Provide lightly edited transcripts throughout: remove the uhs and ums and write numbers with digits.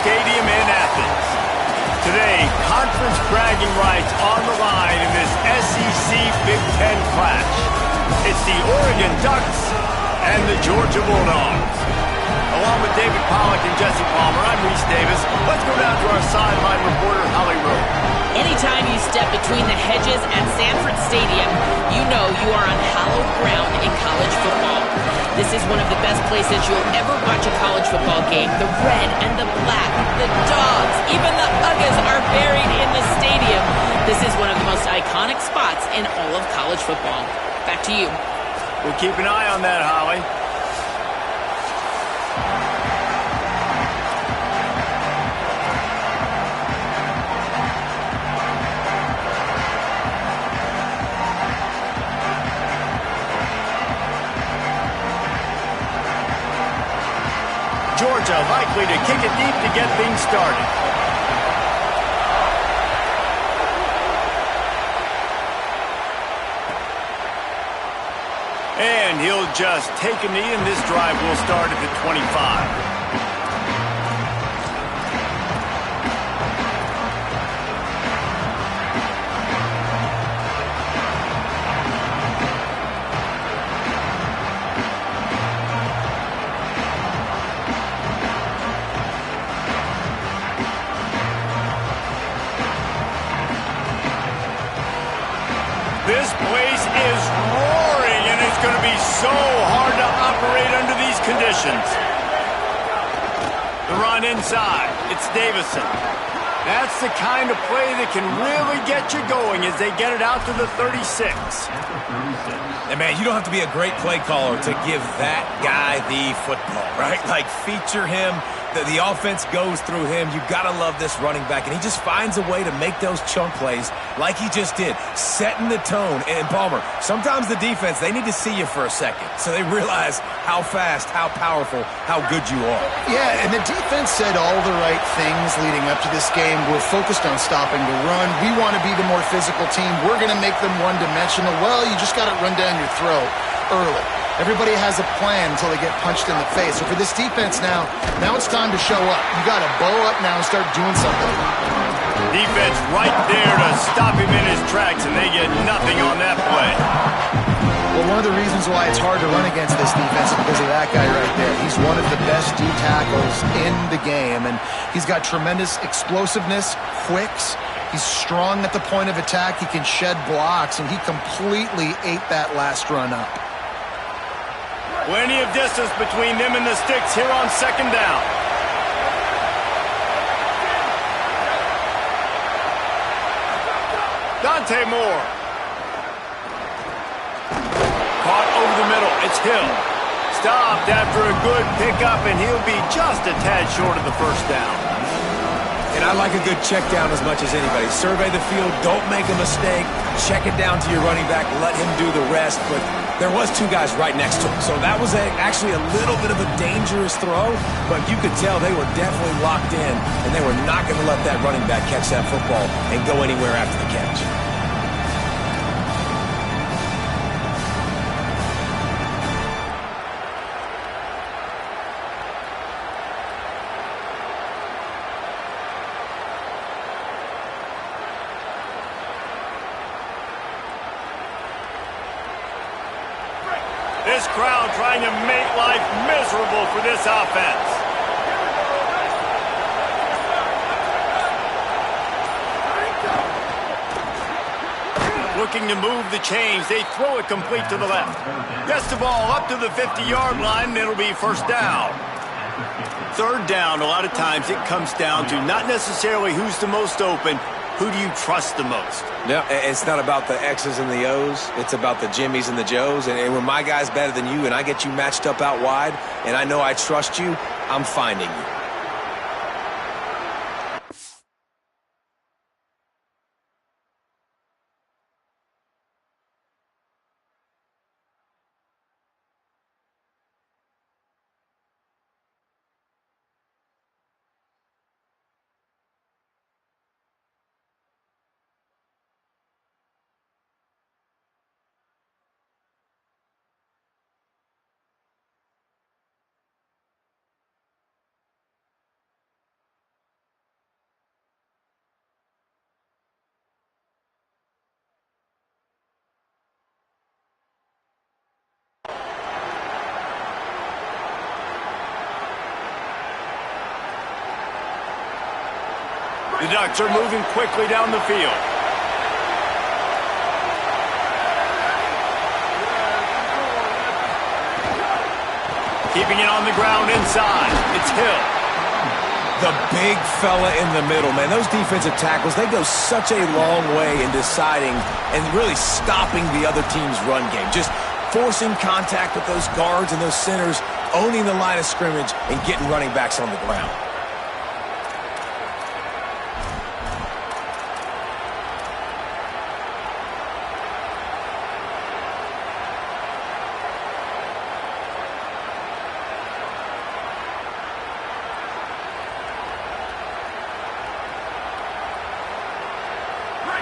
Stadium in Athens. Today, conference bragging rights on the line in this SEC Big Ten clash. It's the Oregon Ducks and the Georgia Bulldogs. Along with David Pollack and Jesse Palmer, I'm Reese Davis. Let's go down to our sideline reporter, Holly Rowe. Anytime you step between the hedges at Sanford Stadium, you know you are on hallowed ground in college football. This is one of the best places you'll ever watch a college football game. The red and the black, the dogs, even the Uggas are buried in the stadium. This is one of the most iconic spots in all of college football. Back to you. We'll keep an eye on that, Holly. Georgia likely to kick it deep to get things started. And he'll just take a knee, and this drive will start at the 25. This place is roaring, and it's going to be so hard to operate under these conditions. The run inside. It's Davison. That's the kind of play that can really get you going as they get it out to the 36. And, man, you don't have to be a great play caller to give that guy the football, right? Like, feature him. The offense goes through him. You've got to love this running back. And he just finds a way to make those chunk plays like he just did, setting the tone. And, Palmer, sometimes the defense, they need to see you for a second so they realize how fast, how powerful, how good you are. Yeah, and the defense said all the right things leading up to this game. We're focused on stopping the run. We want to be the more physical team. We're going to make them one-dimensional. Well, you just got to run down your throat early. Everybody has a plan until they get punched in the face. So for this defense now it's time to show up. You got to bow up now and start doing something. Defense right there to stop him in his tracks, and they get nothing on that play. Well, one of the reasons why it's hard to run against this defense is because of that guy right there. He's one of the best D tackles in the game, and he's got tremendous explosiveness, quicks. He's strong at the point of attack. He can shed blocks, and he completely ate that last run up. Plenty of distance between them and the sticks here on second down. Dante Moore. Caught over the middle. It's Hill. Stopped after a good pickup, and he'll be just a tad short of the first down. And I like a good check down as much as anybody. Survey the field, don't make a mistake, check it down to your running back, let him do the rest. But there was two guys right next to him, so that was actually a little bit of a dangerous throw, but you could tell they were definitely locked in, and they were not going to let that running back catch that football and go anywhere after the catch. This crowd trying to make life miserable for this offense. Looking to move the chains. They throw it complete to the left. Gets the ball up to the 50-yard line, and it'll be first down. Third down, a lot of times it comes down to not necessarily who's the most open, who do you trust the most? Yeah, it's not about the X's and the O's. It's about the Jimmies and the Joes. And when my guy's better than you and I get you matched up out wide and I know I trust you, I'm finding you. The Ducks are moving quickly down the field. Keeping it on the ground inside. It's Hill. The big fella in the middle, man. Those defensive tackles, they go such a long way in deciding and really stopping the other team's run game. Just forcing contact with those guards and those centers, owning the line of scrimmage, and getting running backs on the ground.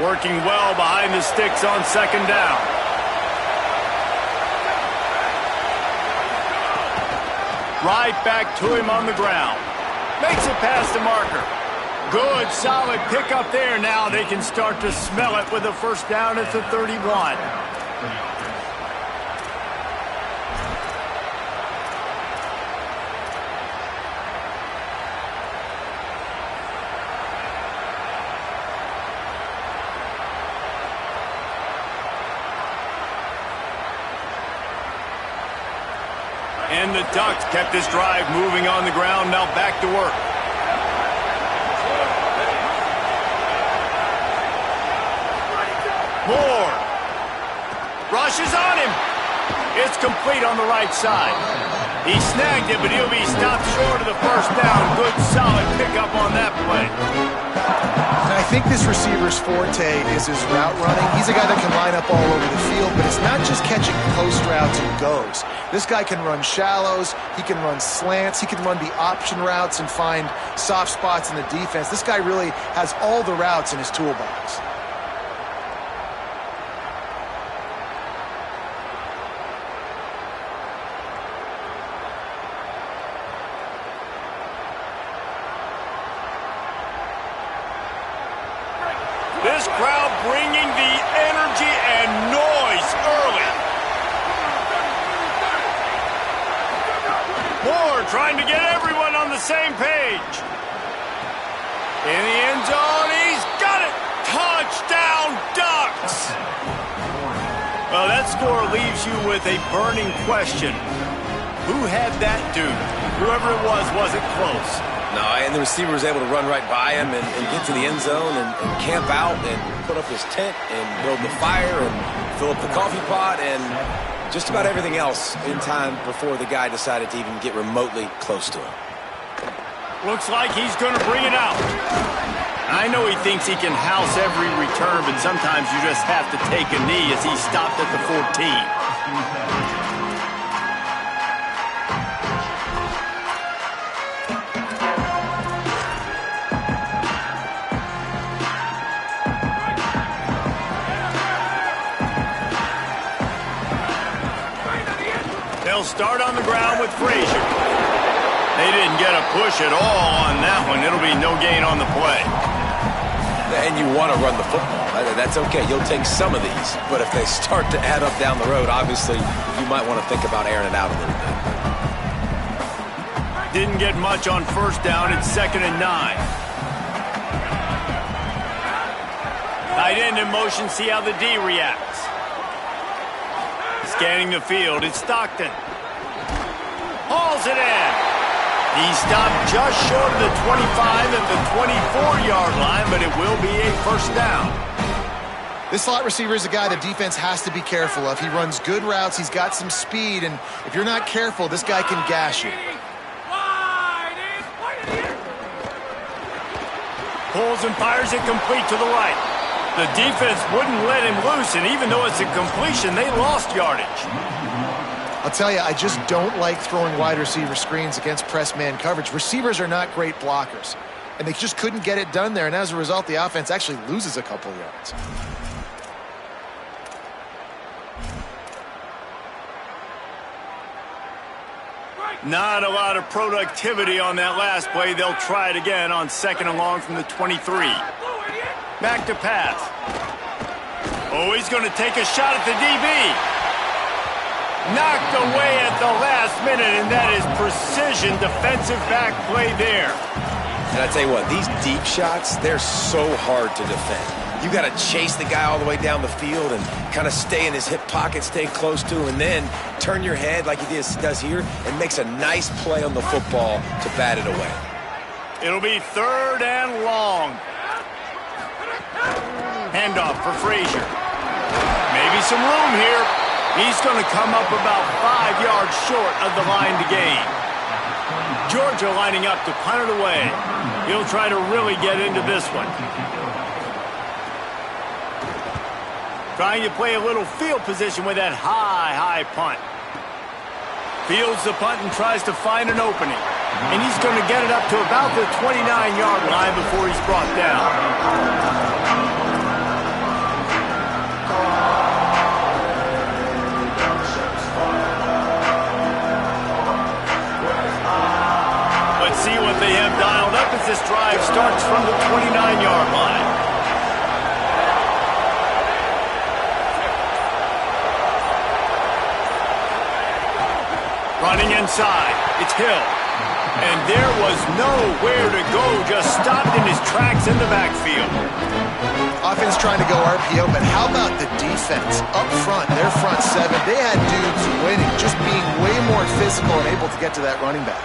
Working well behind the sticks on second down. Right back to him on the ground. Makes it past the marker. Good, solid pickup there. Now they can start to smell it with a first down at the 31. And the Ducks kept this drive moving on the ground. Now back to work. Moore rushes on him. It's complete on the right side. He snagged it, but he'll be stopped short of the first down. Good, solid pickup on that play. I think this receiver's forte is his route running. He's a guy that can line up all over the field, but it's not just catching post routes and goes. This guy can run shallows, he can run slants, he can run the option routes and find soft spots in the defense. This guy really has all the routes in his toolbox. This crowd bringing the energy and noise early. Moore trying to get everyone on the same page. In the end zone, he's got it. Touchdown, Ducks. Well, that score leaves you with a burning question. Who had that dude? Whoever it was wasn't close. No, and the receiver was able to run right by him and get to the end zone and camp out and put up his tent and build the fire and fill up the coffee pot and just about everything else in time before the guy decided to even get remotely close to him. Looks like he's going to bring it out. I know he thinks he can house every return, but sometimes you just have to take a knee as he stopped at the 14. They'll start on the ground with Frazier. They didn't get a push at all on that one. It'll be no gain on the play. And you want to run the football. That's okay. You'll take some of these. But if they start to add up down the road, obviously, you might want to think about airing it out a little bit. Didn't get much on first down. It's 2nd and 9. Tight end in motion. See how the D reacts. Scanning the field. It's Stockton. Hauls it in. He stopped just short of the 25 at the 24-yard line, but it will be a first down. This slot receiver is a guy the defense has to be careful of. He runs good routes, he's got some speed, and if you're not careful, this guy can gash you. Pulls and fires it complete to the right. The defense wouldn't let him loose, and even though it's a completion, they lost yardage. I'll tell you, I just don't like throwing wide receiver screens against press man coverage. Receivers are not great blockers, and they just couldn't get it done there, and as a result, the offense actually loses a couple yards. Not a lot of productivity on that last play. They'll try it again on 2nd and long from the 23. Back to pass. Oh, he's going to take a shot at the DB. Knocked away at the last minute, and that is precision defensive back play there. And I tell you what, these deep shots, they're so hard to defend. You got to chase the guy all the way down the field and kind of stay in his hip pocket, stay close to him, and then turn your head like he does here and makes a nice play on the football to bat it away. It'll be 3rd and long. Handoff for Frazier. Maybe some room here. He's going to come up about 5 yards short of the line to gain. Georgia lining up to punt it away. He'll try to really get into this one. Trying to play a little field position with that high punt. Fields the punt and tries to find an opening. And he's going to get it up to about the 29-yard line before he's brought down. Let's see what they have dialed up as this drive starts from the 29-yard line. Running inside, it's Hill. And there was nowhere to go, just stopped in his tracks in the backfield. Offense trying to go RPO, but how about the defense? Up front, their front seven, they had dudes winning, just being way more physical and able to get to that running back.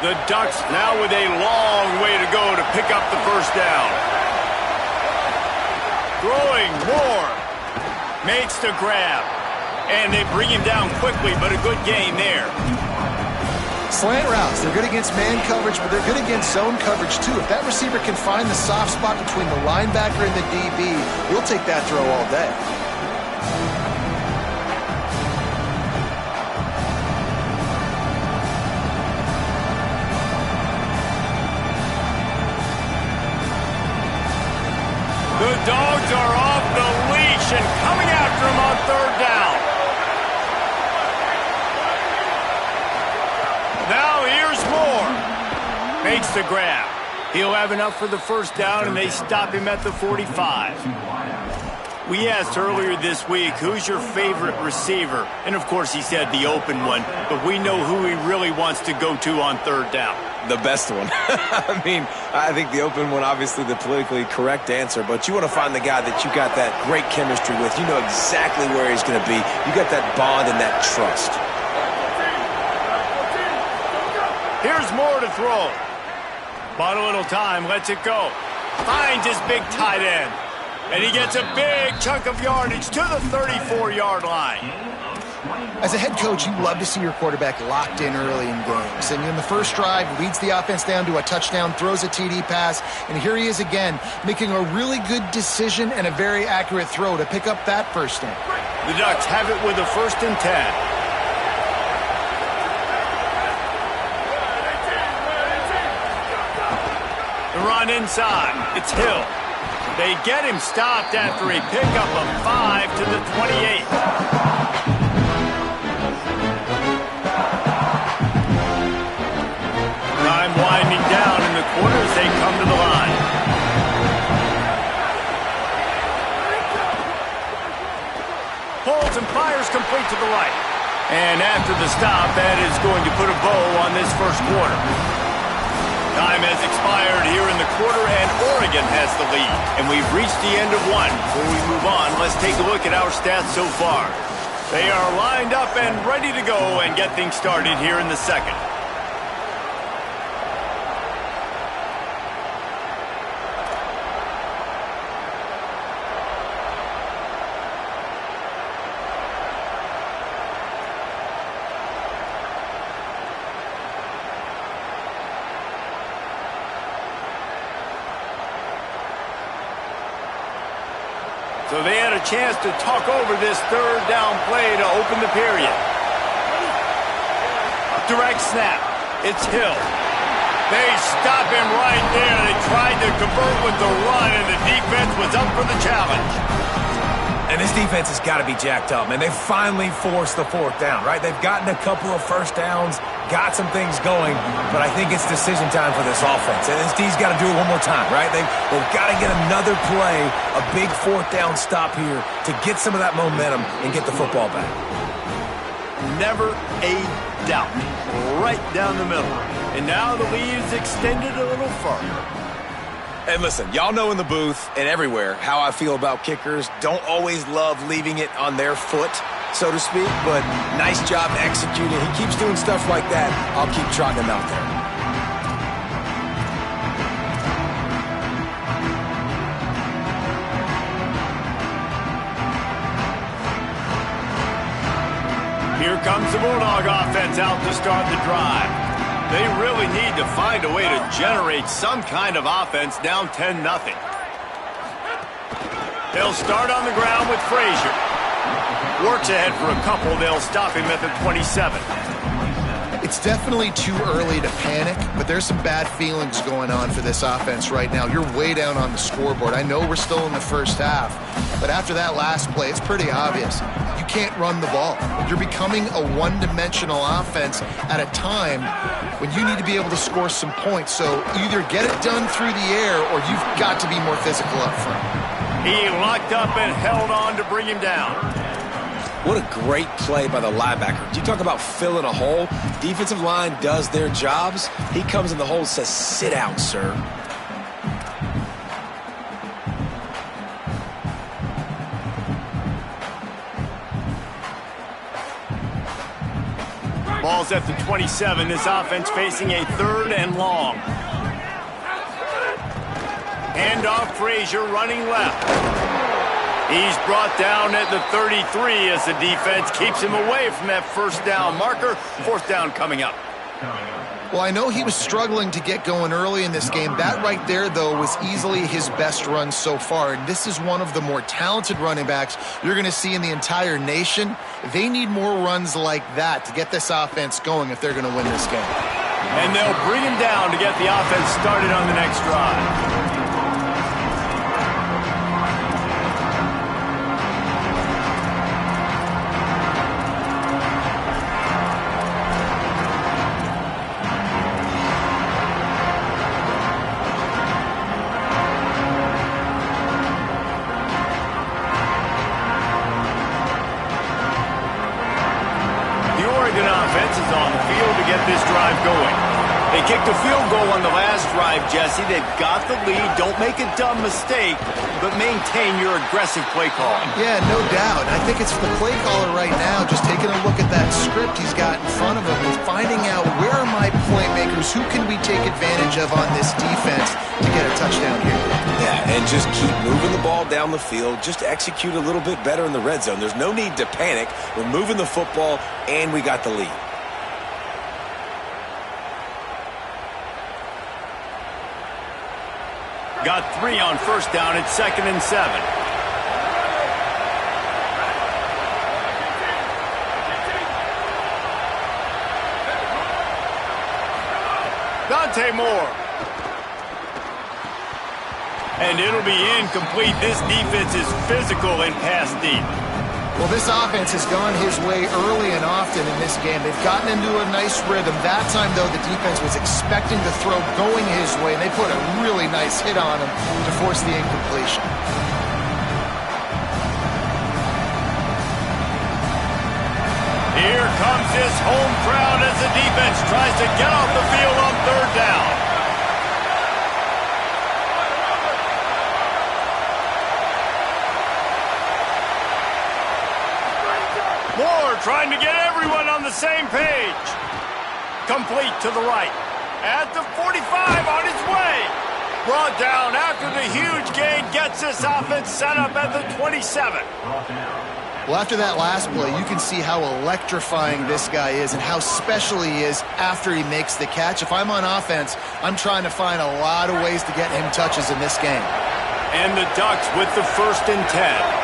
The Ducks now with a long way to go to pick up the first down. Throwing more. Makes the grab. And they bring him down quickly, but a good gain there. Slant routes, they're good against man coverage, but they're good against zone coverage too. If that receiver can find the soft spot between the linebacker and the DB, he'll take that throw all day. The Dogs are off the leash and coming after him on 3rd down. Now here's Moore. Makes the grab. He'll have enough for the first down, and they stop him at the 45. We asked earlier this week, who's your favorite receiver? And, of course, he said the open one, but we know who he really wants to go to on 3rd down. The best one. I mean, I think the open one, obviously the politically correct answer, but you want to find the guy that you got that great chemistry with. You know exactly where he's going to be. You got that bond and that trust. Here's Moore to throw. Bought a little time, lets it go. Finds his big tight end. And he gets a big chunk of yardage to the 34-yard line. As a head coach, you love to see your quarterback locked in early in games. And in the first drive, leads the offense down to a touchdown, throws a TD pass, and here he is again, making a really good decision and a very accurate throw to pick up that first down. The Ducks have it with a 1st and 10. The run inside. It's Hill. They get him stopped after a pickup of 5 to the 28. Time winding down in the quarter as they come to the line. Pulls and fires complete to the right. And after the stop, that is going to put a bow on this first quarter. Time has expired here in the quarter, and Oregon has the lead. And we've reached the end of one. Before we move on, let's take a look at our stats so far. They are lined up and ready to go and get things started here in the second. So they had a chance to talk over this 3rd down play to open the period. Direct snap. It's Hill. They stop him right there. They tried to convert with the run, and the defense was up for the challenge. And this defense has got to be jacked up, man. They finally forced the 4th down, right? They've gotten a couple of first downs, got some things going, but I think it's decision time for this offense. And this D's got to do it one more time, right? They've got to get another play, a big 4th down stop here to get some of that momentum and get the football back. Never a doubt. Right down the middle. And now the lead is extended a little further. And listen, y'all know in the booth and everywhere how I feel about kickers. Don't always love leaving it on their foot, so to speak, but nice job executing. He keeps doing stuff like that. I'll keep trotting him out there. Here comes the Bulldog offense out to start the drive. They really need to find a way to generate some kind of offense down 10-0. They'll start on the ground with Frazier. Works ahead for a couple. They'll stop him at the 27. It's definitely too early to panic, but there's some bad feelings going on for this offense right now. You're way down on the scoreboard. I know we're still in the first half, but after that last play, it's pretty obvious. You can't run the ball. You're becoming a one-dimensional offense at a time when you need to be able to score some points. So either get it done through the air or you've got to be more physical up front. He locked up and held on to bring him down. What a great play by the linebacker. You talk about filling a hole. Defensive line does their jobs. He comes in the hole and says, sit down, sir. Ball's at the 27. This offense facing a 3rd and long. Handoff, Frazier running left. He's brought down at the 33 as the defense keeps him away from that first down marker. 4th down coming up. Well, I know he was struggling to get going early in this game. That right there, though, was easily his best run so far. And this is one of the more talented running backs you're going to see in the entire nation. They need more runs like that to get this offense going if they're going to win this game. And they'll bring him down to get the offense started on the next drive. This drive going. They kicked a field goal on the last drive, Jesse. They've got the lead. Don't make a dumb mistake, but maintain your aggressive play calling. Yeah, no doubt. I think it's the play caller right now just taking a look at that script he's got in front of him and finding out where are my playmakers, who can we take advantage of on this defense to get a touchdown here. Yeah, and just keep moving the ball down the field. Just execute a little bit better in the red zone. There's no need to panic. We're moving the football, and we got the lead. Got 3 on first down. It's 2nd and 7. Dante Moore. And it'll be incomplete. This defense is physical and pass deep. Well, this offense has gone his way early and often in this game. They've gotten into a nice rhythm. That time, though, the defense was expecting the throw going his way, and they put a really nice hit on him to force the incompletion. Here comes this home crowd as the defense tries to get off the field on 3rd down. Moore trying to get everyone on the same page. Complete to the right. At the 45 on his way. Brought down after the huge gain gets this offense set up at the 27. Well, after that last play, you can see how electrifying this guy is and how special he is after he makes the catch. If I'm on offense, I'm trying to find a lot of ways to get him touches in this game. And the Ducks with the 1st and 10.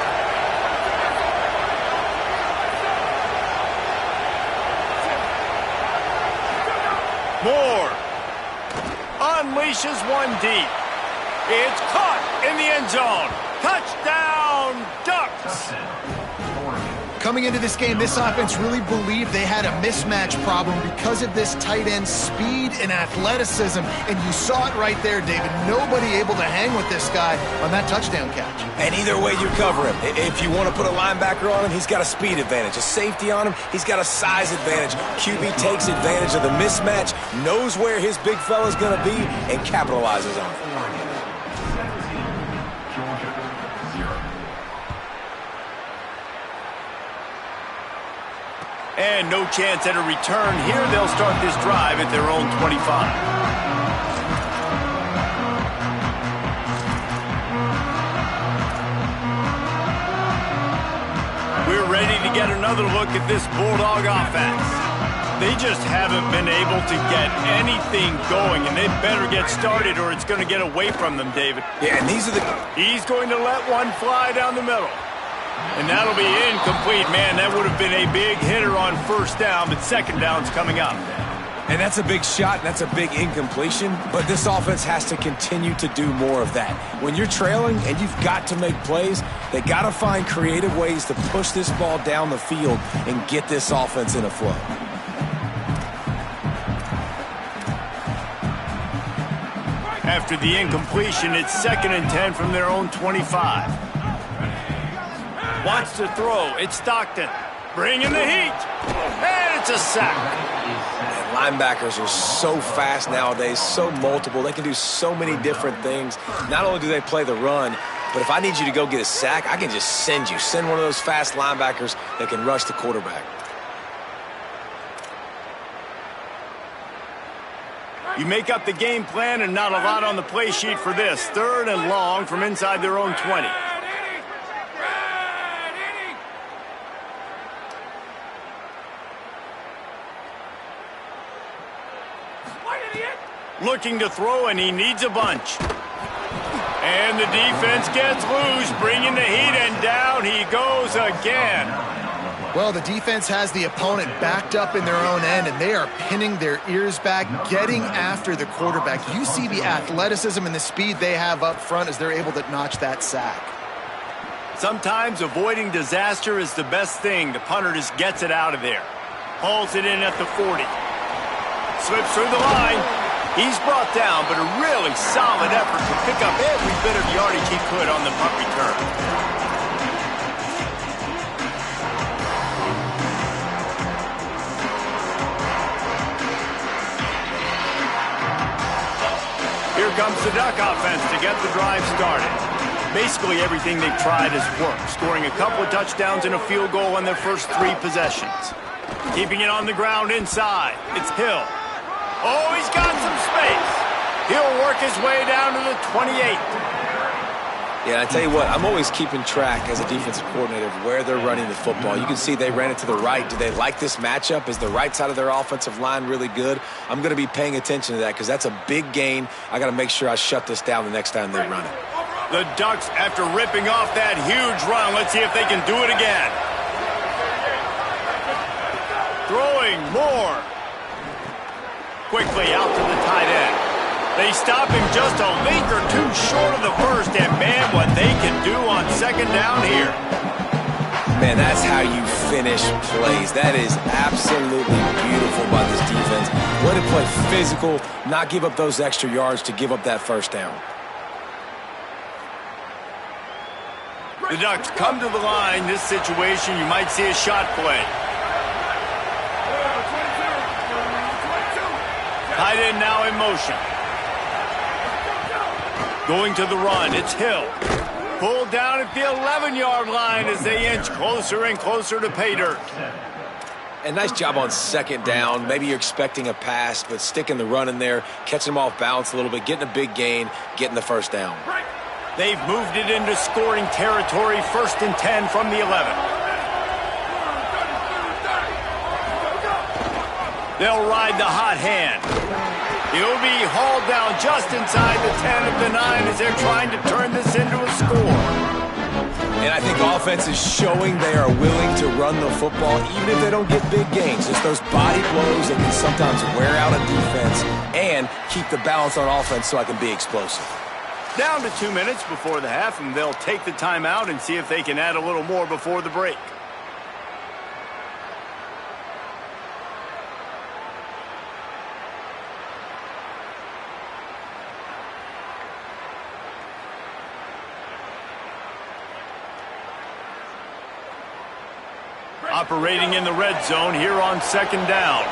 Moore unleashes one deep. It's caught in the end zone. Touchdown, Ducks! Coming into this game, this offense really believed they had a mismatch problem because of this tight end speed and athleticism, and you saw it right there, David. Nobody able to hang with this guy on that touchdown catch. And either way you cover him. If you want to put a linebacker on him, he's got a speed advantage. A safety on him, he's got a size advantage. QB takes advantage of the mismatch, knows where his big fella's going to be, and capitalizes on it. And no chance at a return here. They'll start this drive at their own 25. We're ready to get another look at this Bulldog offense. They just haven't been able to get anything going, and they better get started or it's going to get away from them, David. Yeah, and these are the... He's going to let one fly down the middle. And that'll be incomplete. Man, that would have been a big hitter on first down, but second down's coming up. And that's a big shot, and that's a big incompletion, but this offense has to continue to do more of that. When you're trailing and you've got to make plays, they got to find creative ways to push this ball down the field and get this offense in a flow. After the incompletion, it's 2nd and 10 from their own 25. Wants to throw. It's Stockton. Bringing the heat. And it's a sack. And linebackers are so fast nowadays, so multiple. They can do so many different things. Not only do they play the run, but if I need you to go get a sack, I can just send you. Send one of those fast linebackers that can rush the quarterback. You make up the game plan and not a lot on the play sheet for this. 3rd and long from inside their own 20. Looking to throw, and he needs a bunch. And the defense gets loose, bringing the heat, and down he goes again. Well, the defense has the opponent backed up in their own end, and they are pinning their ears back, getting after the quarterback. You see the athleticism and the speed they have up front as they're able to notch that sack. Sometimes avoiding disaster is the best thing. The punter just gets it out of there. Hauls it in at the 40. Slips through the line. He's brought down, but a really solid effort to pick up every bit of yardage he could on the punt return. Here comes the Duck offense to get the drive started. Basically everything they've tried has worked, scoring a couple of touchdowns and a field goal on their first 3 possessions. Keeping it on the ground inside. It's Hill. Oh, he's got some space. He'll work his way down to the 28. Yeah, I tell you what, I'm always keeping track as a defensive coordinator of where they're running the football. You can see they ran it to the right. Do they like this matchup? Is the right side of their offensive line really good? I'm going to be paying attention to that because that's a big gain. I got to make sure I shut this down the next time they run it. The Ducks, after ripping off that huge run, let's see if they can do it again. Throwing more. Quickly out to the tight end. They stop him just a link or two short of the first, and man, what they can do on 2nd down here. Man, that's how you finish plays. That is absolutely beautiful by this defense. Way to play physical, not give up those extra yards to give up that 1st down. The Ducks come to the line. This situation, you might see a shot play. Tight end now in motion. Going to the run, it's Hill. Pulled down at the 11-yard line as they inch closer and closer to pay dirt. And nice job on 2nd down. Maybe you're expecting a pass, but sticking the run in there, catching them off balance a little bit, getting a big gain, getting the 1st down. They've moved it into scoring territory, 1st and 10 from the 11. They'll ride the hot hand. He'll be hauled down just inside the 10 of the 9 as they're trying to turn this into a score. And I think offense is showing they are willing to run the football, even if they don't get big gains. It's those body blows that can sometimes wear out a defense and keep the balance on offense so I can be explosive. Down to 2 minutes before the half, and they'll take the timeout and see if they can add a little more before the break. Operating in the red zone here on second down.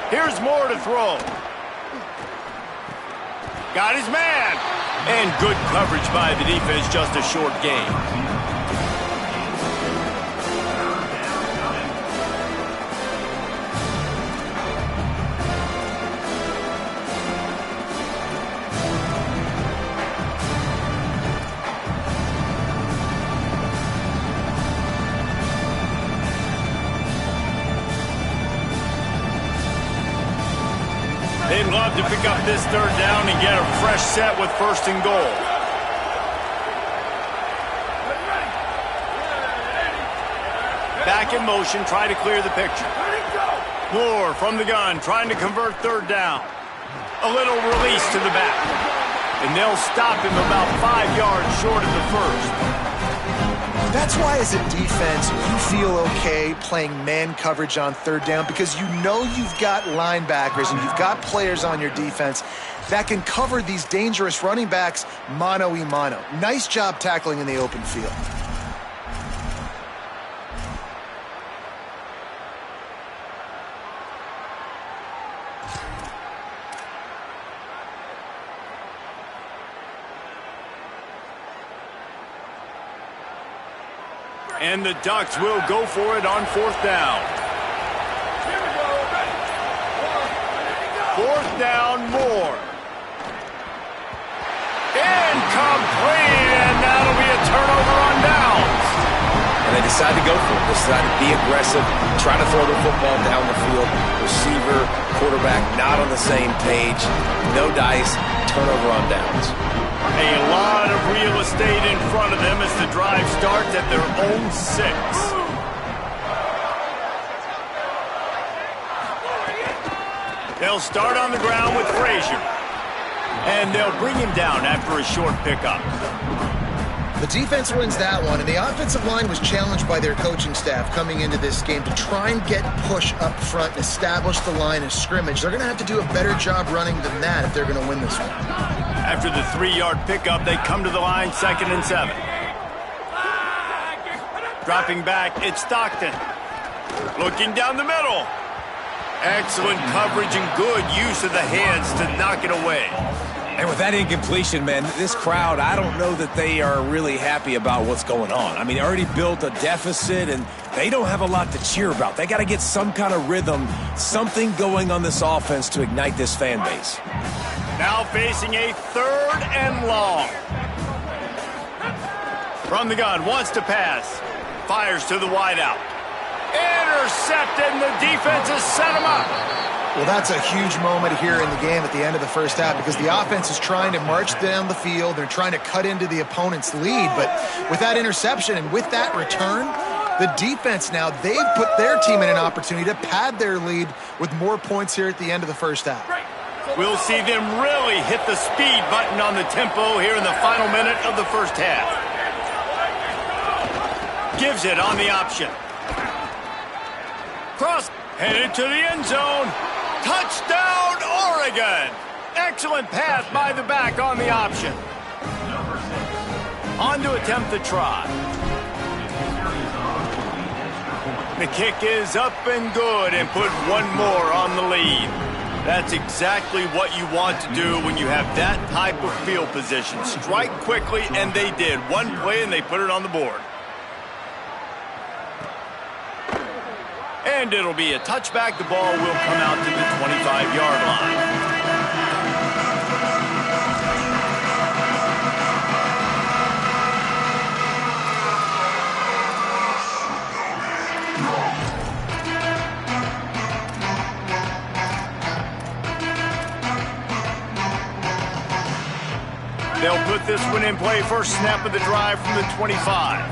Here's more to throw. Got his man. And good coverage by the defense, just a short gain. They'd love to pick up this third down and get a fresh set with first and goal. Back in motion, try to clear the picture. Moore from the gun, trying to convert third down. A little release to the back. And they'll stop him about 5 yards short of the first. That's why as a defense, you feel okay playing man coverage on third down because you know you've got linebackers and you've got players on your defense that can cover these dangerous running backs mano-a-mano. Nice job tackling in the open field. And the Ducks will go for it on fourth down. Fourth down, Moore. Incomplete, and that'll be a turnover on downs. And they decide to go for it. They decide to be aggressive, try to throw the football down the field. Receiver, quarterback, not on the same page. No dice, turnover on downs. A lot of real estate in front of them as the drive starts at their own 6. They'll start on the ground with Frazier. And they'll bring him down after a short pickup. The defense wins that one, and the offensive line was challenged by their coaching staff coming into this game to try and get push up front and establish the line of scrimmage. They're going to have to do a better job running than that if they're going to win this one. After the 3-yard pickup, they come to the line, 2nd and 7. Dropping back, it's Stockton. Looking down the middle. Excellent coverage and good use of the hands to knock it away. And with that incompletion, man, this crowd, I don't know that they are really happy about what's going on. I mean, they already built a deficit, and they don't have a lot to cheer about. They got to get some kind of rhythm, something going on this offense to ignite this fan base. Now facing a 3rd and long. From the gun, wants to pass. Fires to the wideout. Intercepted, and the defense has set him up. Well, that's a huge moment here in the game at the end of the first half because the offense is trying to march down the field. They're trying to cut into the opponent's lead. But with that interception and with that return, the defense now, they've put their team in an opportunity to pad their lead with more points here at the end of the first half. We'll see them really hit the speed button on the tempo here in the final minute of the first half. Gives it on the option. Cross, headed to the end zone. Touchdown, Oregon! Excellent pass by the back on the option. On to attempt the try. The kick is up and good and put one more on the lead. That's exactly what you want to do when you have that type of field position. Strike quickly, and they did. One play, and they put it on the board. And it'll be a touchback. The ball will come out to the 25-yard line. They'll put this one in play. First snap of the drive from the 25.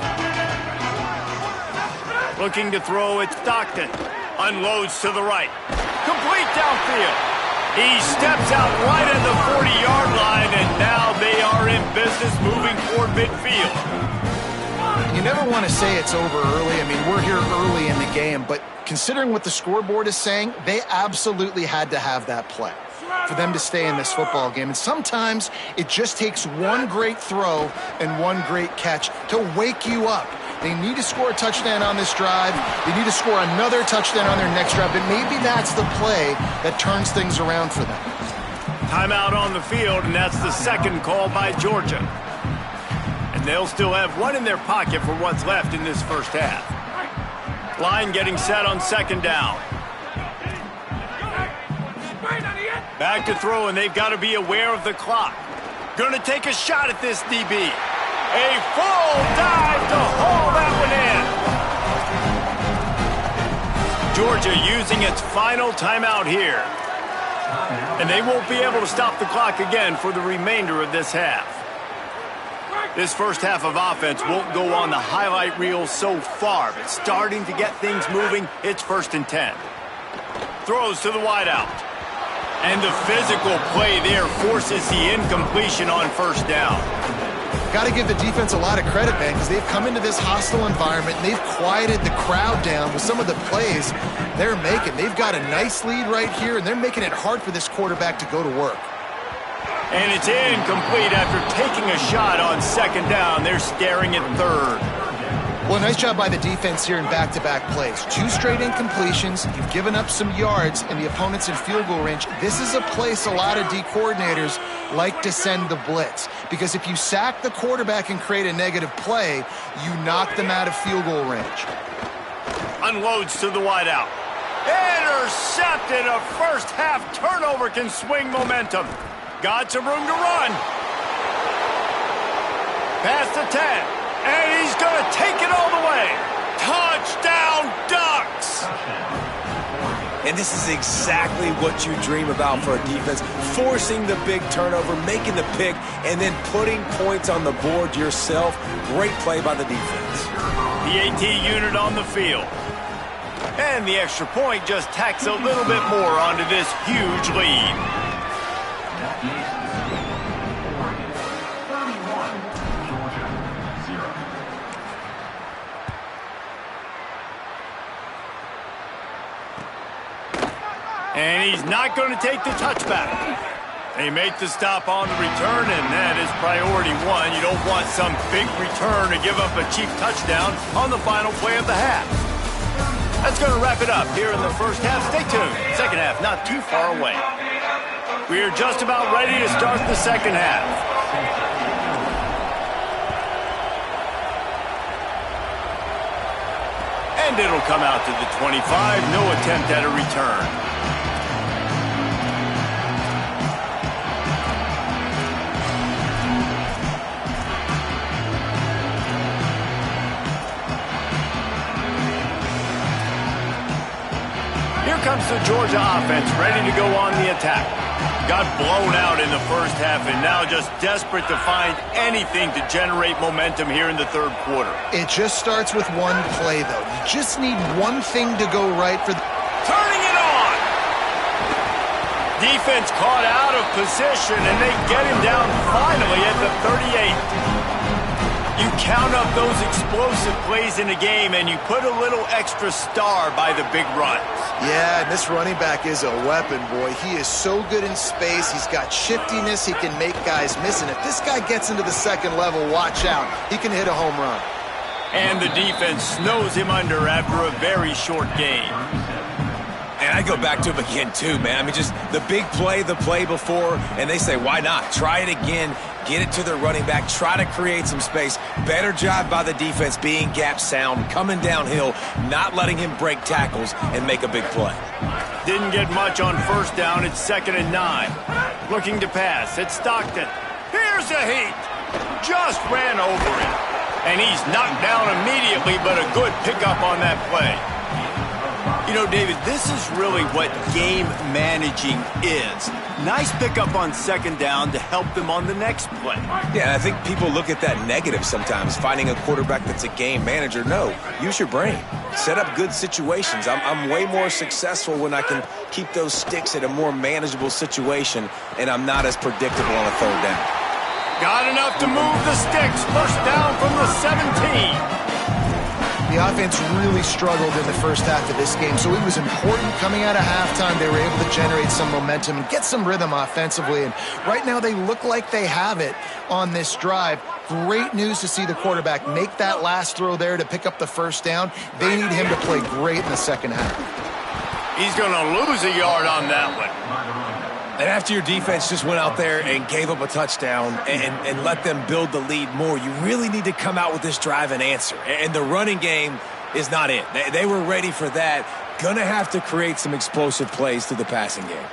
Looking to throw, it's Stockton. Unloads to the right. Complete downfield. He steps out right at the 40-yard line, and now they are in business moving toward midfield. You never want to say it's over early. I mean, we're here early in the game, but considering what the scoreboard is saying, they absolutely had to have that play for them to stay in this football game. And sometimes it just takes one great throw and one great catch to wake you up. They need to score a touchdown on this drive. They need to score another touchdown on their next drive, but maybe that's the play that turns things around for them. Timeout on the field, and that's the second call by Georgia. And they'll still have one in their pocket for what's left in this first half. Line getting set on second down. Back to throw, and they've got to be aware of the clock. Going to take a shot at this DB. A full dive to haul that one in. Georgia using its final timeout here. And they won't be able to stop the clock again for the remainder of this half. This first half of offense won't go on the highlight reel so far, but starting to get things moving, it's 1st and 10. Throws to the wideout. And the physical play there forces the incompletion on first down. Got to give the defense a lot of credit, man, because they've come into this hostile environment and they've quieted the crowd down with some of the plays they're making. They've got a nice lead right here, and they're making it hard for this quarterback to go to work. And it's incomplete after taking a shot on second down. They're staring at third. Well, nice job by the defense here in back-to-back plays. 2 straight incompletions. You've given up some yards, and the opponent's in field goal range. This is a place a lot of D coordinators like to send the blitz, because if you sack the quarterback and create a negative play, you knock them out of field goal range. Unloads to the wideout. Intercepted. A first-half turnover can swing momentum. Got some room to run. Past the 10. And he's going to take it all the way. Touchdown, Ducks! And this is exactly what you dream about for a defense. Forcing the big turnover, making the pick, and then putting points on the board yourself. Great play by the defense. The AT unit on the field. And the extra point just tacks a little bit more onto this huge lead. And he's not going to take the touchback. They make the stop on the return, and that is priority one. You don't want some big return to give up a cheap touchdown on the final play of the half. That's going to wrap it up here in the first half. Stay tuned. Second half not too far away. We are just about ready to start the second half. And it'll come out to the 25. No attempt at a return. Here comes the Georgia offense, ready to go on the attack. Got blown out in the first half and now just desperate to find anything to generate momentum here in the third quarter. It just starts with one play, though. You just need one thing to go right for the... Turning it on! Defense caught out of position, and they get him down finally at the 38. You count up those explosive plays in a game, and you put a little extra star by the big runs. Yeah, and this running back is a weapon, boy. He is so good in space. He's got shiftiness. He can make guys miss. And if this guy gets into the second level, watch out. He can hit a home run. And the defense snows him under after a very short game. And I go back to him again, too, man. I mean, just the big play, the play before, and they say, why not? Try it again. Get it to their running back. Try to create some space. Better job by the defense being gap sound, coming downhill, not letting him break tackles and make a big play. Didn't get much on first down. It's 2nd and 9. Looking to pass. It's Stockton. Here's a heat. Just ran over him. And he's knocked down immediately, but a good pickup on that play. You know, David, this is really what game managing is. Nice pickup on second down to help them on the next play. Yeah, I think people look at that negative sometimes, finding a quarterback that's a game manager. No, use your brain. Set up good situations. I'm way more successful when I can keep those sticks at a more manageable situation, and I'm not as predictable on a third down. Got enough to move the sticks. First down from the 17. The offense really struggled in the first half of this game, so it was important coming out of halftime. They were able to generate some momentum and get some rhythm offensively, and right now they look like they have it on this drive. Great news to see the quarterback make that last throw there to pick up the first down. They need him to play great in the second half. He's going to lose a yard on that one. And after your defense just went out there and gave up a touchdown and let them build the lead more, you really need to come out with this drive and answer. And the running game is not it. They were ready for that. Gonna have to create some explosive plays through the passing game.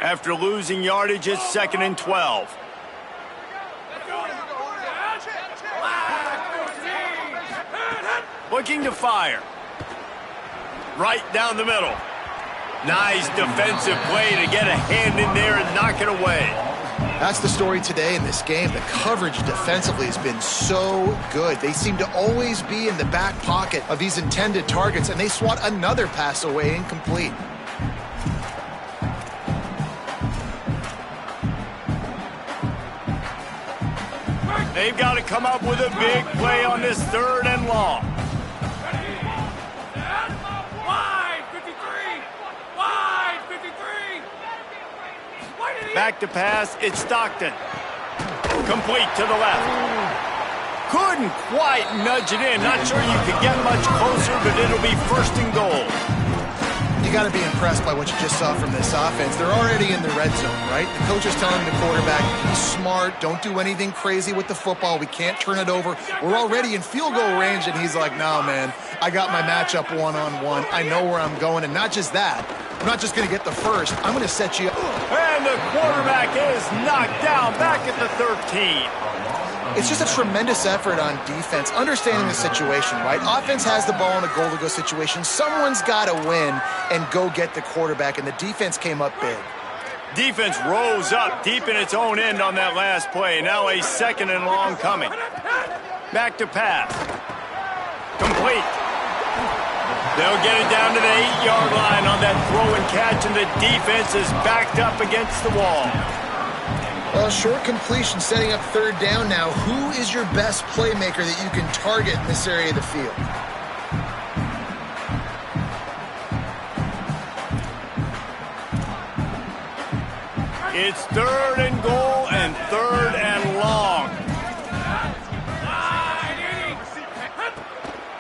After losing yardage, it's 2nd and 12. Looking to fire. Right down the middle. Nice defensive play to get a hand in there and knock it away. That's the story today in this game. The coverage defensively has been so good. They seem to always be in the back pocket of these intended targets, and they swat another pass away incomplete. They've got to come up with a big play on this 3rd and long. Back to pass, it's Stockton. Complete to the left. Couldn't quite nudge it in. Not sure you could get much closer, but it'll be 1st and goal. You got to be impressed by what you just saw from this offense. They're already in the red zone, right? The coach is telling the quarterback, be smart, don't do anything crazy with the football. We can't turn it over. We're already in field goal range, and he's like, no, man, I got my matchup one-on-one. I know where I'm going, and not just that. I'm not just going to get the first. I'm going to set you up. And the quarterback is knocked down back at the 13. It's just a tremendous effort on defense, understanding the situation, right? Offense has the ball in a goal-to-go situation. Someone's got to win and go get the quarterback, and the defense came up big. Defense rose up deep in its own end on that last play. Now a 2nd and long coming. Back to pass. Complete. They'll get it down to the 8-yard line on that throw and catch, and the defense is backed up against the wall. Well, short completion setting up 3rd down now. Who is your best playmaker that you can target in this area of the field? It's 3rd and goal and 3rd and long.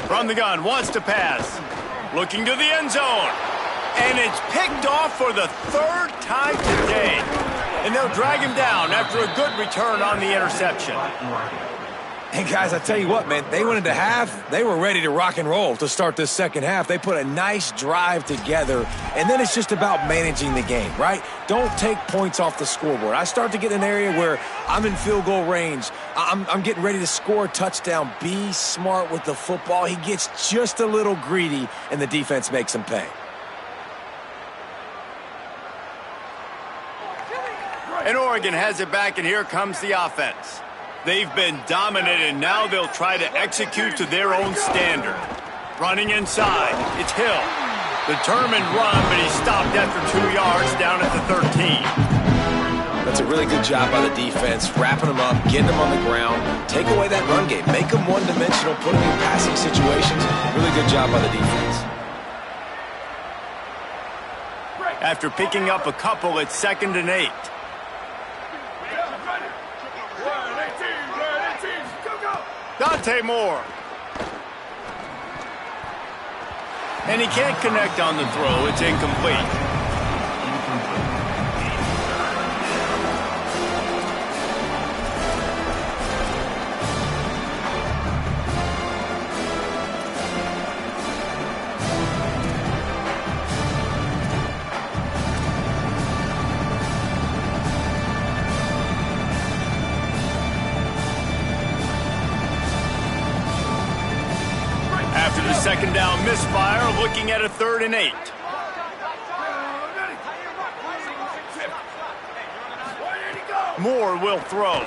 From the gun, wants to pass. Looking to the end zone. And it's picked off for the 3rd time today. And they'll drag him down after a good return on the interception. Hey, guys, I tell you what, man, they went into half. They were ready to rock and roll to start this second half. They put a nice drive together, and then it's just about managing the game, right? Don't take points off the scoreboard. I start to get in an area where I'm in field goal range. I'm getting ready to score a touchdown. Be smart with the football. He gets just a little greedy, and the defense makes him pay. And Oregon has it back, and here comes the offense. They've been dominant, and now they'll try to execute to their own standard. Running inside, it's Hill. Determined run, but he's stopped after 2 yards down at the 13. That's a really good job by the defense, wrapping them up, getting them on the ground, take away that run game, make them one-dimensional, put them in passing situations. Really good job by the defense. After picking up a couple, it's 2nd and 8. Dante Moore. And he can't connect on the throw. It's incomplete. After the 2nd down misfire, looking at a 3rd and 8. Moore will throw.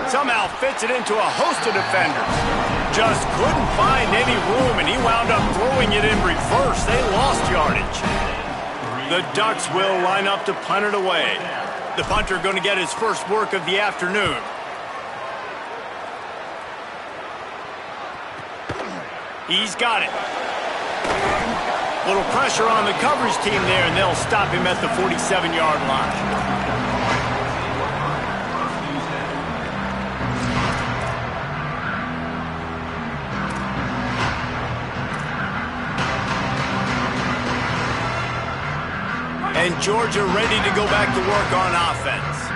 Somehow fits it into a host of defenders. just couldn't find any room, and he wound up throwing it in reverse. They lost yardage. The Ducks will line up to punt it away. The punter going to get his first work of the afternoon. He's got it. Little pressure on the coverage team there, and they'll stop him at the 47-yard line. And Georgia ready to go back to work on offense.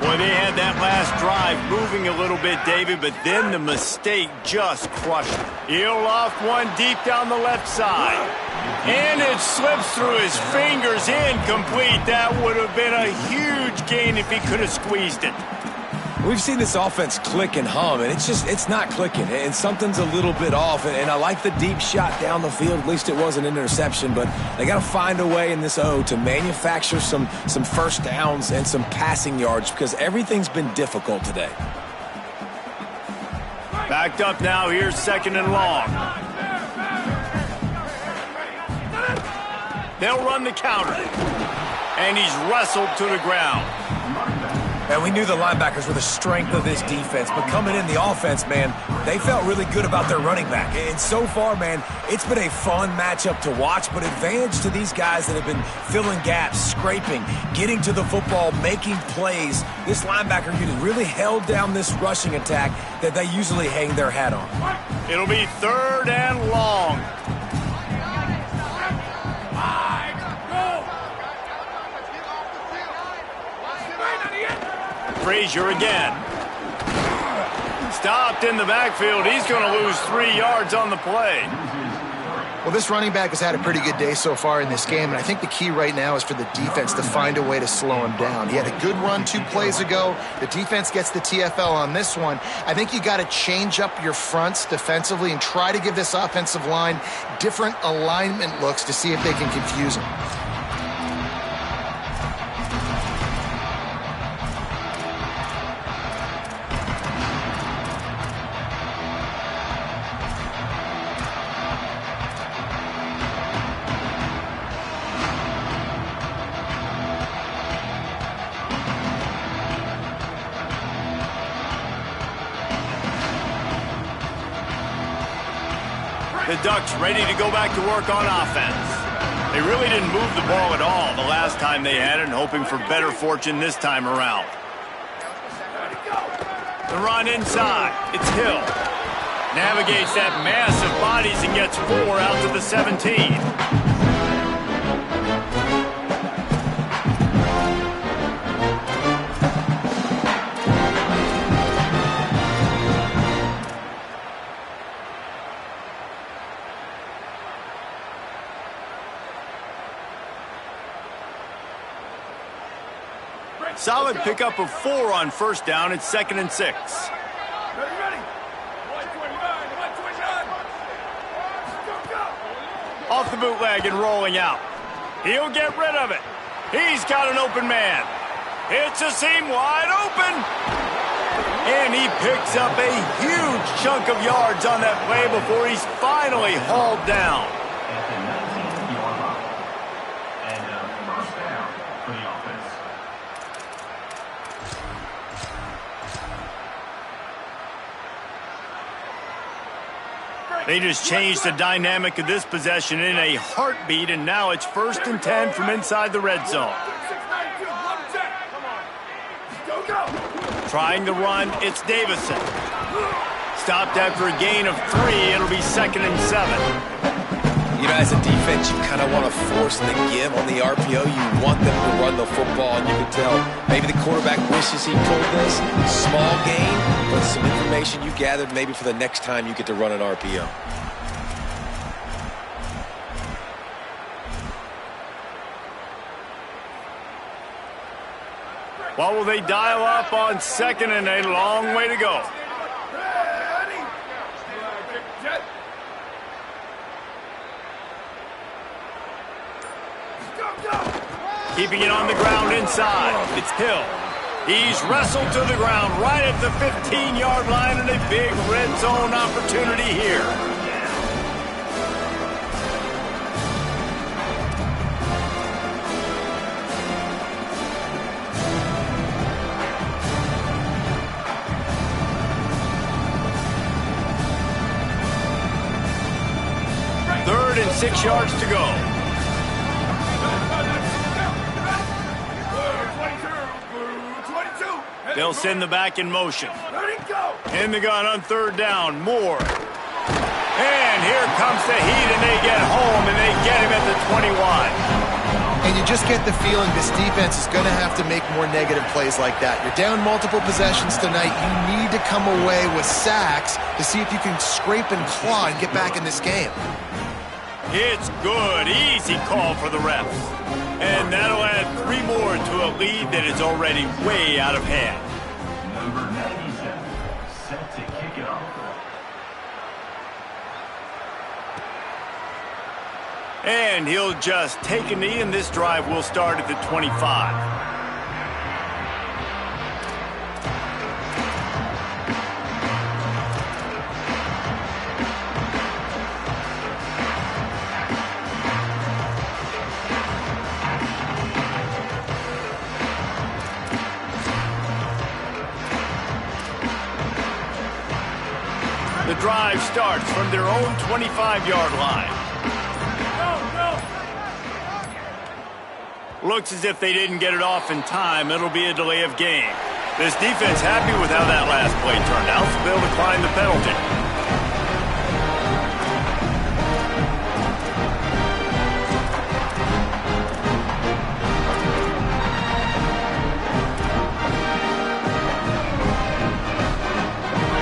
Boy, they had that last drive moving a little bit, David, but then the mistake just crushed him. He'll loft one deep down the left side. And it slips through his fingers, incomplete. That would have been a huge gain if he could have squeezed it. We've seen this offense click and hum, and it's not clicking, and something's a little bit off. And I like the deep shot down the field. At least it was an interception, but they got to find a way in this to manufacture some first downs and some passing yards because everything's been difficult today. Backed up now. Here's 2nd and long. They'll run the counter, and he's wrestled to the ground. And we knew the linebackers were the strength of this defense, but coming in the offense, man, they felt really good about their running back. And so far, man, it's been a fun matchup to watch, but advantage to these guys that have been filling gaps, scraping, getting to the football, making plays. This linebacker unit really held down this rushing attack that they usually hang their hat on. It'll be 3rd and long. Frazier again. Stopped in the backfield. He's going to lose 3 yards on the play. Well, this running back has had a pretty good day so far in this game, and I think the key right now is for the defense to find a way to slow him down. He had a good run 2 plays ago. The defense gets the TFL on this one. I think you got to change up your fronts defensively and try to give this offensive line different alignment looks to see if they can confuse him. The Ducks ready to go back to work on offense. They really didn't move the ball at all the last time they had it, and hoping for better fortune this time around. The run inside. It's Hill. Navigates that mass of bodies and gets 4 out to the 17. Solid pickup of 4 on 1st down. It's 2nd and 6. Off the bootleg and rolling out. He'll get rid of it. He's got an open man. It's a seam wide open. And he picks up a huge chunk of yards on that play before he's finally hauled down. They just changed the dynamic of this possession in a heartbeat, and now it's 1st and 10 from inside the red zone. Trying the run, it's Davison. Stopped after a gain of 3. It'll be 2nd and 7. You know, as a defense, you kind of want to force the give on the RPO. You want them to run the football, and you can tell maybe the quarterback wishes he pulled this. Small gain, but some information you gathered maybe for the next time you get to run an RPO. What will they dial up on 2nd and a long way to go? Keeping it on the ground inside. It's Hill. He's wrestled to the ground right at the 15-yard line, and a big red zone opportunity here. Third and 6 yards to go. They'll send the back in motion. In the gun on third down. Moore. And here comes the heat, and they get home, and they get him at the 21. And you just get the feeling this defense is going to have to make more negative plays like that. You're down multiple possessions tonight. You need to come away with sacks to see if you can scrape and claw and get back in this game. It's good. Easy call for the refs. And that'll add 3 more to a lead that is already way out of hand. Number 97, set to kick it off. And he'll just take a knee, and this drive will start at the 25. The drive starts from their own 25-yard line. Looks as if they didn't get it off in time. It'll be a delay of game. This defense happy with how that last play turned out, so they'll decline the penalty.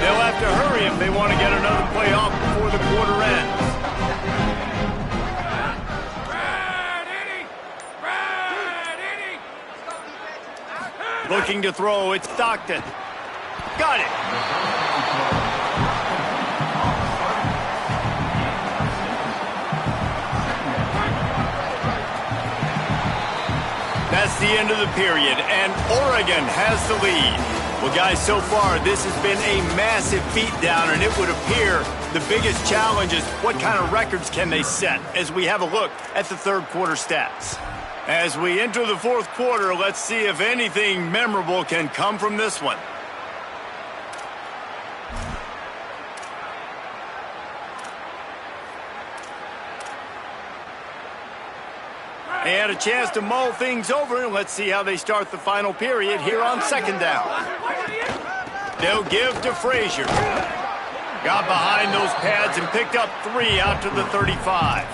They'll have to hurry if they want to get another play off before the quarter ends. Looking to throw, it's Stockton. Got it. That's the end of the period, and Oregon has the lead. Well, guys, so far, this has been a massive beatdown, and it would appear the biggest challenge is what kind of records can they set as we have a look at the third quarter stats. As we enter the fourth quarter, let's see if anything memorable can come from this one. They had a chance to mull things over, and let's see how they start the final period here on second down. They'll give to Frazier. Got behind those pads and picked up 3 out to the 35.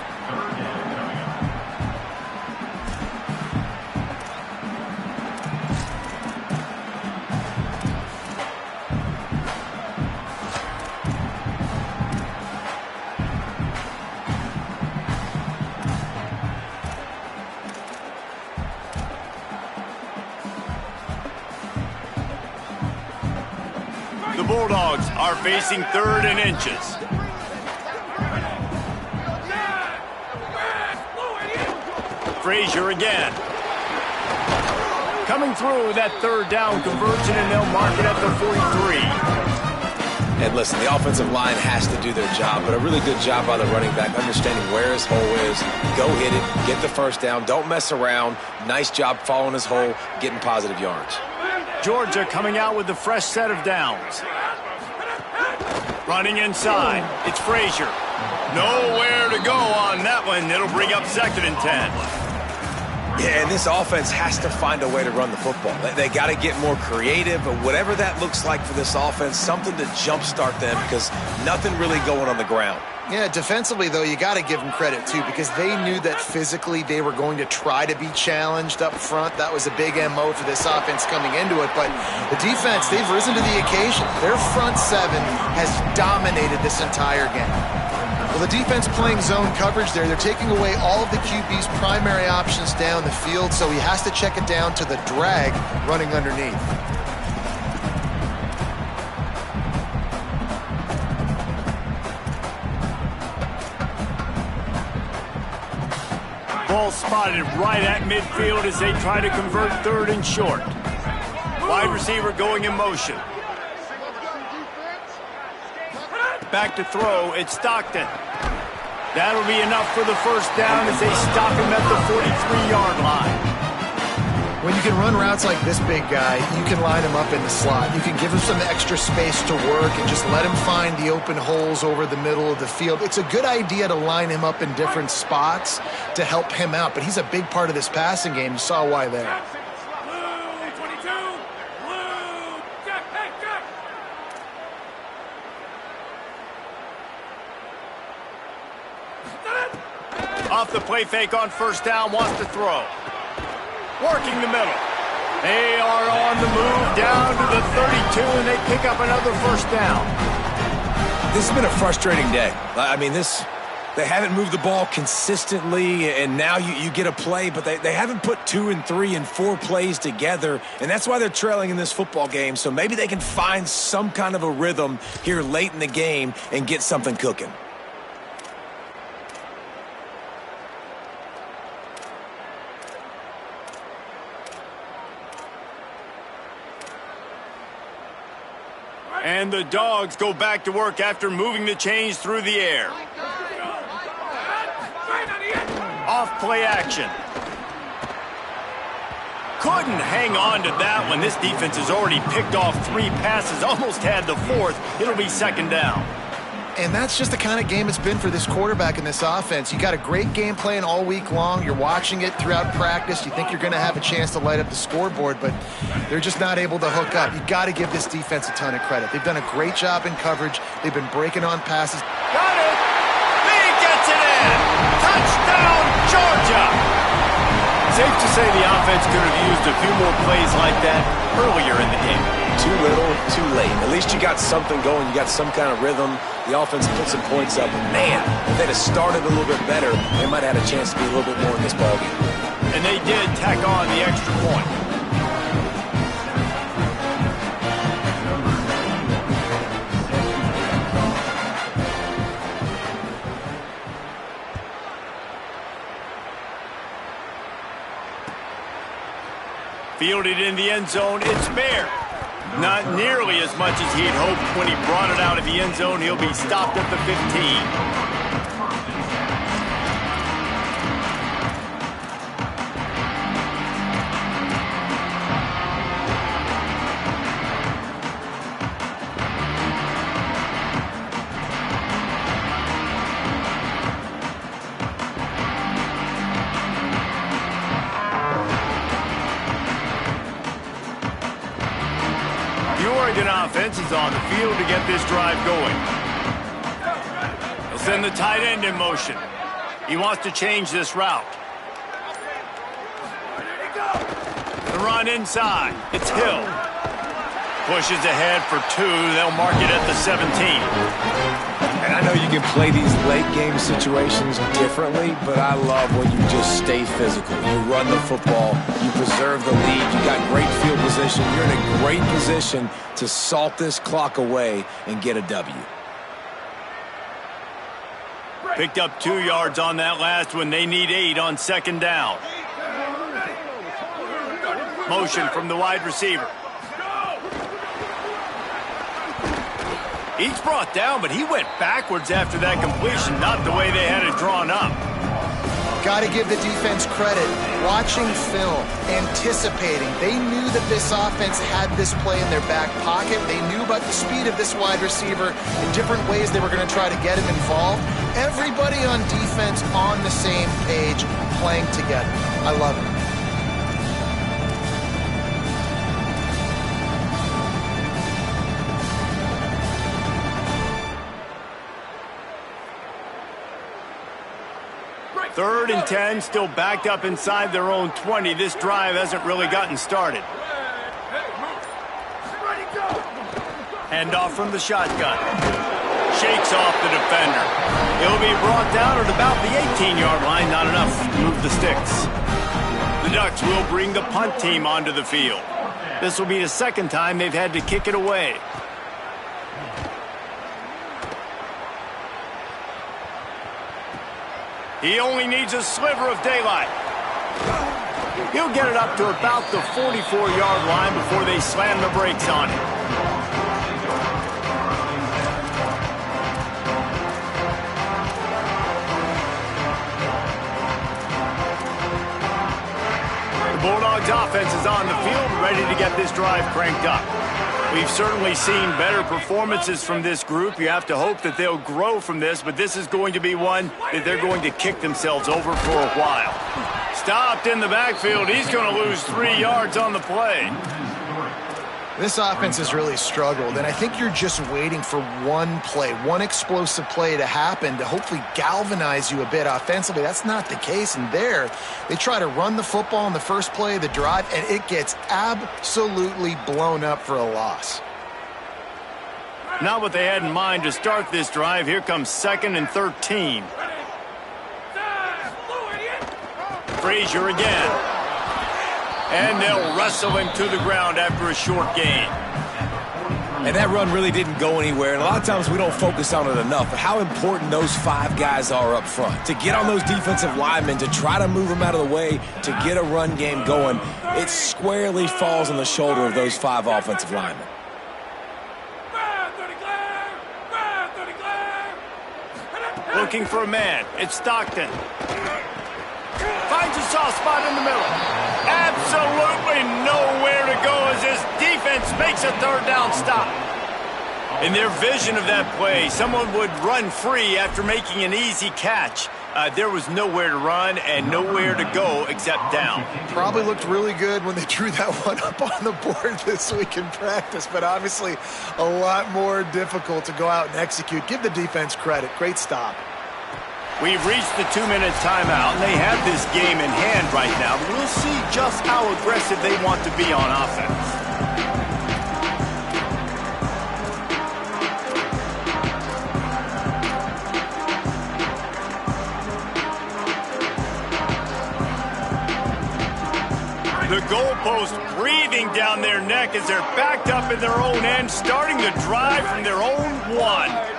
The Bulldogs are facing third and inches. Frazier again. Coming through that third down conversion, and they'll mark it at the 43. And listen, the offensive line has to do their job, but a really good job by the running back, understanding where his hole is. Go hit it, get the first down, don't mess around. Nice job following his hole, getting positive yards. Georgia coming out with a fresh set of downs. Running inside, it's Frazier. Nowhere to go on that one. It'll bring up second and 10. Yeah, and this offense has to find a way to run the football. They got to get more creative, but whatever that looks like for this offense, something to jumpstart them because nothing really going on the ground. Yeah, defensively, though, you got to give them credit, too, because they knew that physically they were going to try to be challenged up front. That was a big MO for this offense coming into it. But the defense, they've risen to the occasion. Their front seven has dominated this entire game. Well, the defense playing zone coverage there, they're taking away all of the QB's primary options down the field, so he has to check it down to the drag running underneath. Ball spotted right at midfield as they try to convert third and short. Wide receiver going in motion. Back to throw. It's Stockton. That'll be enough for the first down as they stop him at the 43-yard line. When you can run routes like this big guy, you can line him up in the slot. You can give him some extra space to work and just let him find the open holes over the middle of the field. It's a good idea to line him up in different spots to help him out, but he's a big part of this passing game. You saw why there. Off the play fake on first down, wants to throw. Working the middle. They are on the move down to the 32, and they pick up another first down. This has been a frustrating day. I mean, they haven't moved the ball consistently, and now you get a play, but they haven't put 2 and 3 and 4 plays together, and that's why they're trailing in this football game. So maybe they can find some kind of a rhythm here late in the game and get something cooking. And the Dogs go back to work after moving the chains through the air. Off play action. Couldn't hang on to that one. This defense has already picked off 3 passes, almost had the 4th. It'll be second down. And that's just the kind of game it's been for this quarterback in this offense. You got a great game plan all week long. You're watching it throughout practice. You think you're going to have a chance to light up the scoreboard, but they're just not able to hook up. You got to give this defense a ton of credit. They've done a great job in coverage. They've been breaking on passes. Got it! Lee gets it in! Touchdown, Georgia! Safe to say the offense could have used a few more plays like that earlier in the game. Too little, too late. At least you got something going. You got some kind of rhythm. The offense put some points up. Man, if they'd have started a little bit better, they might have had a chance to be a little bit more in this ballgame. And they did tack on the extra point. Fielded in the end zone, it's fair. Not nearly as much as he'd hoped when he brought it out of the end zone. He'll be stopped at the 15. Offense is on the field to get this drive going. He'll send the tight end in motion. He wants to change this route. The run inside. It's Hill. Pushes ahead for 2. They'll mark it at the 17. And I know you can play these late-game situations differently, but I love when you just stay physical. You run the football. You preserve the lead. You got great field position. You're in a great position to salt this clock away and get a W. Picked up 2 yards on that last one. They need 8 on second down. Motion from the wide receiver. He's brought down, but he went backwards after that completion, not the way they had it drawn up. Got to give the defense credit. Watching film, anticipating. They knew that this offense had this play in their back pocket. They knew about the speed of this wide receiver in different ways they were going to try to get him involved. Everybody on defense on the same page, playing together. I love it. Third and 10, still backed up inside their own 20. This drive hasn't really gotten started. Hand off from the shotgun. Shakes off the defender. He'll be brought down at about the 18-yard line. Not enough to move the sticks. The Ducks will bring the punt team onto the field. This will be the second time they've had to kick it away. He only needs a sliver of daylight. He'll get it up to about the 44-yard line before they slam the brakes on him. The Bulldogs offense is on the field, ready to get this drive cranked up. We've certainly seen better performances from this group. You have to hope that they'll grow from this, but this is going to be one that they're going to kick themselves over for a while. Stopped in the backfield. He's going to lose 3 yards on the play. This offense has really struggled, and I think you're just waiting for one play, one explosive play to happen to hopefully galvanize you a bit offensively. That's not the case, and there, they try to run the football in the first play of the drive, and it gets absolutely blown up for a loss. Not what they had in mind to start this drive. Here comes 2nd and 13. Frazier again. And they'll wrestle him to the ground after a short gain. And that run really didn't go anywhere. And a lot of times we don't focus on it enough. But how important those 5 guys are up front. To get on those defensive linemen, to try to move them out of the way, to get a run game going, it squarely falls on the shoulder of those 5 offensive linemen. Looking for a man. It's Stockton. Finds a soft spot in the middle. Absolutely nowhere to go as this defense makes a 3rd down stop. In their vision of that play, someone would run free after making an easy catch. There was nowhere to run and nowhere to go except down. Probably looked really good when they drew that one up on the board this week in practice, but obviously a lot more difficult to go out and execute. Give the defense credit. Great stop. We've reached the 2-minute timeout, and they have this game in hand right now. But we'll see just how aggressive they want to be on offense. The goalpost breathing down their neck as they're backed up in their own end, starting the drive from their own 1.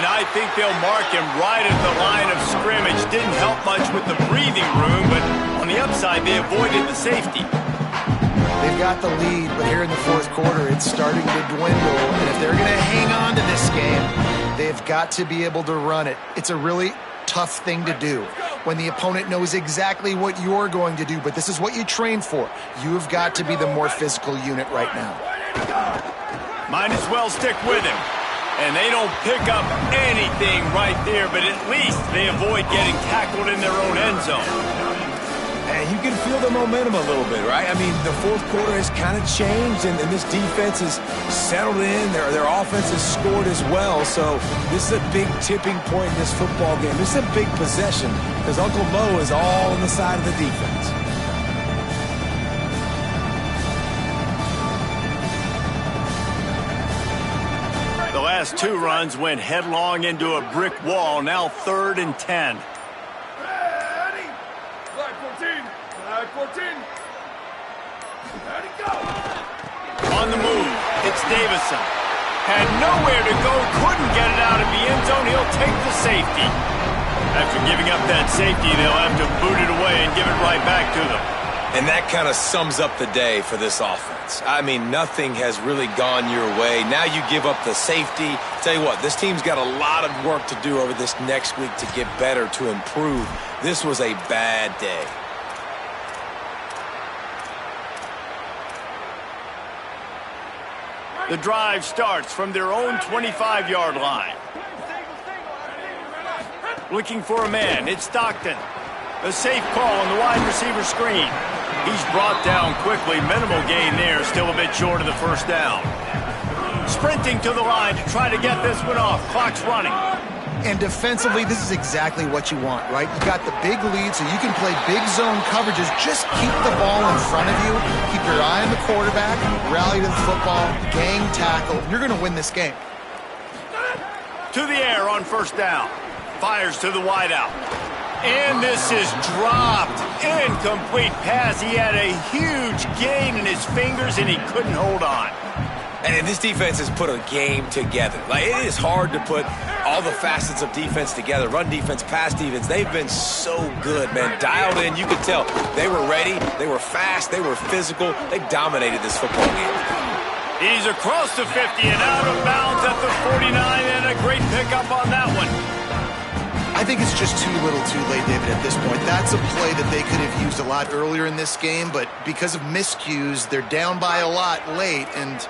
I think they'll mark him right at the line of scrimmage. Didn't help much with the breathing room, but on the upside, they avoided the safety. They've got the lead, but here in the 4th quarter, it's starting to dwindle. And if they're going to hang on to this game, they've got to be able to run it. It's a really tough thing to do when the opponent knows exactly what you're going to do, but this is what you train for. You've got to be the more physical unit right now. Might as well stick with him. And they don't pick up anything right there, but at least they avoid getting tackled in their own end zone. And you can feel the momentum a little bit, right? I mean, the 4th quarter has kind of changed, and this defense has settled in. Their offense has scored as well. So this is a big tipping point in this football game. This is a big possession because Uncle Mo is all on the side of the defense. The last 2 runs went headlong into a brick wall. Now 3rd and 10. Ready. Flag 14. Flag 14. Ready, go. On the move, it's Davison. Had nowhere to go, couldn't get it out of the end zone. He'll take the safety. After giving up that safety, they'll have to boot it away and give it right back to them. And that kind of sums up the day for this offense. I mean, nothing has really gone your way. Now you give up the safety. Tell you what, this team's got a lot of work to do over this next week to get better, to improve. This was a bad day. The drive starts from their own 25-yard line. Looking for a man, it's Stockton. A safe call on the wide receiver screen. He's brought down quickly. Minimal gain there. Still a bit short of the 1st down. Sprinting to the line to try to get this one off. Clock's running. And defensively, this is exactly what you want, right? You got the big lead, so you can play big zone coverages. Just keep the ball in front of you. Keep your eye on the quarterback. Rally to the football. Gang tackle. You're going to win this game. To the air on 1st down. Fires to the wideout. And this is dropped. Incomplete pass. He had a huge gain in his fingers, and he couldn't hold on. And this defense has put a game together. Like, it is hard to put all the facets of defense together. Run defense, pass defense. They've been so good, man. Dialed in. You could tell they were ready. They were fast. They were physical. They dominated this football game. He's across the 50 and out of bounds at the 49, and a great pickup on that one. I think it's just too little too late, David, at this point. That's a play that they could have used a lot earlier in this game, but because of miscues, they're down by a lot late, and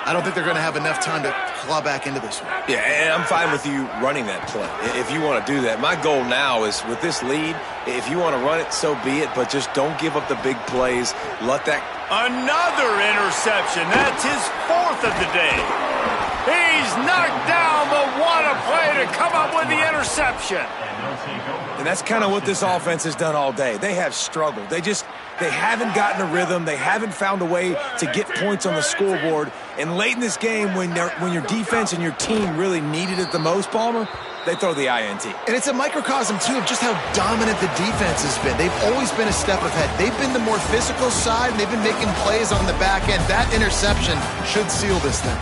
I don't think they're going to have enough time to claw back into this one. Yeah, and I'm fine with you running that play if you want to do that. My goal now is with this lead, if you want to run it, so be it, but just don't give up the big plays. Let that... Another interception. That's his 4th of the day. He's knocked down, but what a play to come up with the interception. And that's kind of what this offense has done all day. They have struggled. They haven't gotten a rhythm. They haven't found a way to get points on the scoreboard. And late in this game, when your defense and your team really needed it the most, Palmer, they throw the INT. And it's a microcosm, too, of just how dominant the defense has been. They've always been a step ahead. They've been the more physical side, and they've been making plays on the back end. That interception should seal this thing.